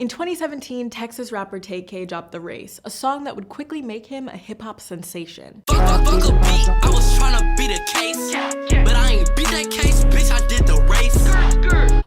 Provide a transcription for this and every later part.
In 2017, Texas rapper Tay-K dropped The Race, a song that would quickly make him a hip-hop sensation. Fuck a beat, I was tryna beat a case, but I ain't beat that case, bitch, I did the race.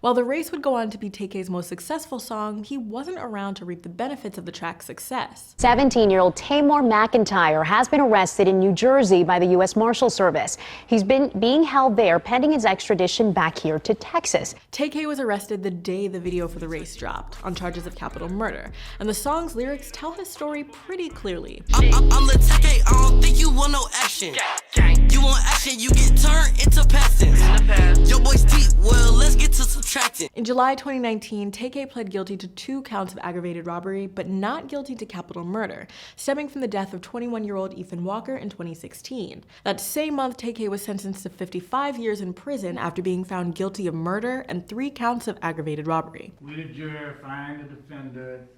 While The Race would go on to be Tay-K's most successful song, he wasn't around to reap the benefits of the track's success. 17-year-old Tamar McIntyre has been arrested in New Jersey by the U.S. Marshal Service. He's been being held there pending his extradition back here to Texas. Tay-K was arrested the day the video for The Race dropped, on charges of capital murder, and the song's lyrics tell his story pretty clearly. I'm the Tay-K, I don't think you want no action. You want action, you get turned into peasants. Your boy's teeth, well, let's get to subtracting. In July 2019, Tay-K pled guilty to 2 counts of aggravated robbery, but not guilty to capital murder, stemming from the death of 21-year-old Ethan Walker in 2016. That same month, Tay-K was sentenced to 55 years in prison after being found guilty of murder and 3 counts of aggravated robbery. We, the jury, find the defendant,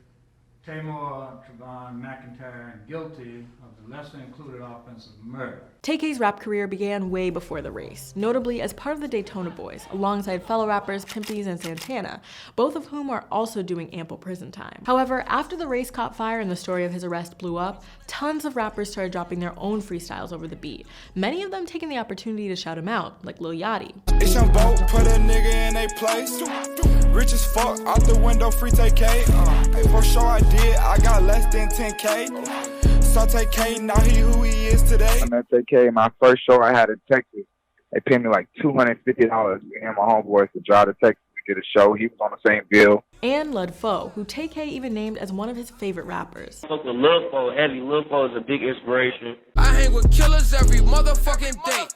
Tamar McIntyre, guilty of the lesser included offense of murder. Tay-K's rap career began way before The Race, notably as part of the Daytona Boys, alongside fellow rappers Pimpy's and Santana, both of whom are also doing ample prison time. However, after The Race caught fire and the story of his arrest blew up, tons of rappers started dropping their own freestyles over the beat, many of them taking the opportunity to shout him out, like Lil Yachty. It's your boat, put a nigga in a place. Rich as fuck, out the window, free Tay-K. Hey, for sure I did, I got less than 10K. Saw Tay-K, now he who he is today. I met Tay-K, my first show I had in Texas. They paid me like $250 me and my homeboys to drive to Texas to get a show. He was on the same bill. And Lud Foe, who Tay-K even named as one of his favorite rappers. Fuck with Lil Foe, heavy. Lil Foe is a big inspiration. I hang with killers every motherfucking day.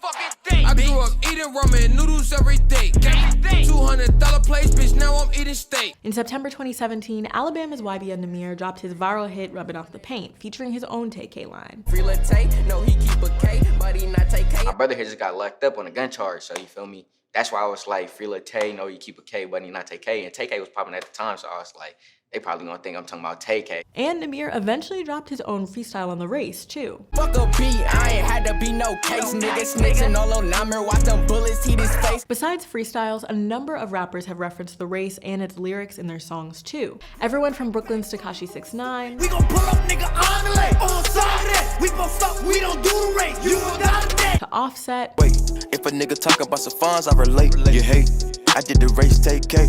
I grew up eating ramen noodles every day. $200 place, bitch, now I'm eating steak. In September 2017, Alabama's YBN Nahmir dropped his viral hit Rubbin' Off the Paint, featuring his own Tay-K line. Free Lil Tay, no, he keep a K, but he not Tay-K. My brother here just got locked up on a gun charge, so you feel me? That's why I was like, Free Lil Tay, no, you keep a K, but he not Tay-K. And Tay-K was popping at the time, so I was like, they probably gonna think I'm talking about Tay-K. And Nahmir eventually dropped his own freestyle on The Race, too. Fuck a beat, I ain't had to be no case. Niggas snitching all on Nahmir, watch them bullets hit his face. Besides freestyles, a number of rappers have referenced The Race and its lyrics in their songs, too. Everyone from Brooklyn's Tekashi 6ix9ine. We gon' pull up, nigga, on the leg. On side of that, we gon' stop, we don't do the race. You gon' die today. To Offset. Wait, if a nigga talk about some funds, I relate. You hate, I did the race, Tay-K.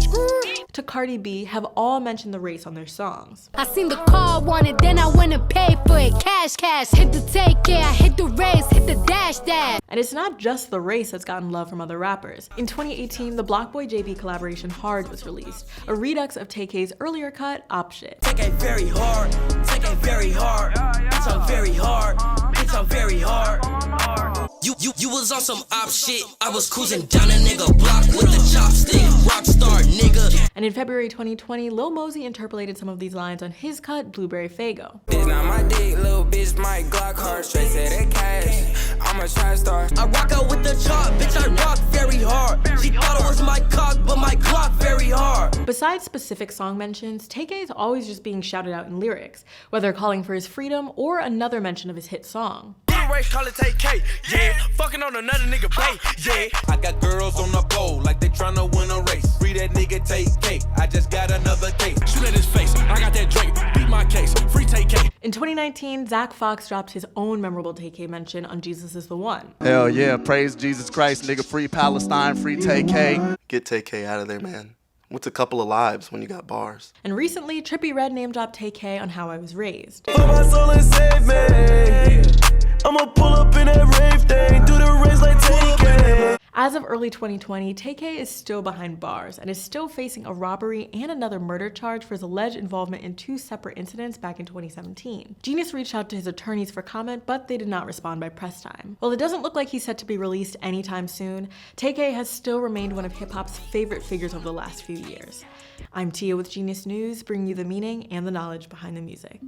To Cardi B have all mentioned The Race on their songs. I seen the car wanted, then I went and paid for it. Cash, hit the Tay-K, I hit the race, hit the dash. And it's not just The Race that's gotten love from other rappers. In 2018, the Blockboy JB collaboration Hard was released, a redux of Tay-K's earlier cut, Op Shit. Tay-K very hard, Tay-K very hard. Bitch, I'm very hard, bitch, I'm very hard. You was on some op shit. I was cruising down a nigga block with the chopstick. Rockstar nigga. And in February 2020, Lil Mosey interpolated some of these lines on his cut, Blueberry Faygo. Bitch, not my dick, little bitch, my Glock hard. Straight to the cash, I'm a trap star. I rock out with the chop, bitch, I rock very hard. She thought it was my cock, but my Glock very hard. Besides specific song mentions, Tay-K is always just being shouted out in lyrics, whether calling for his freedom or another mention of his hit song. Race, call it Tay-K, yeah. Fucking on another nigga, bae, yeah. I got girls on the pole like they tryna win a race. Free that nigga Tay-K, I just got another case. Shoot at his face, I got that Drake, beat my case. Free Tay-K. In 2019, Zach Fox dropped his own memorable Tay-K mention on Jesus Is the One. Hell yeah, praise Jesus Christ, nigga. Free Palestine, free Tay-K. Get Tay-K out of there, man. What's a couple of lives when you got bars? And recently, Trippie Redd name dropped Tay-K on How I Was Raised. For my soul and save me. I'ma pull up in that rave thing, do the race like Tay-K. As of early 2020, Tay-K is still behind bars and is still facing a robbery and another murder charge for his alleged involvement in 2 separate incidents back in 2017. Genius reached out to his attorneys for comment, but they did not respond by press time. While it doesn't look like he's set to be released anytime soon, Tay-K has still remained one of hip-hop's favorite figures of the last few years. I'm Tia with Genius News, bringing you the meaning and the knowledge behind the music.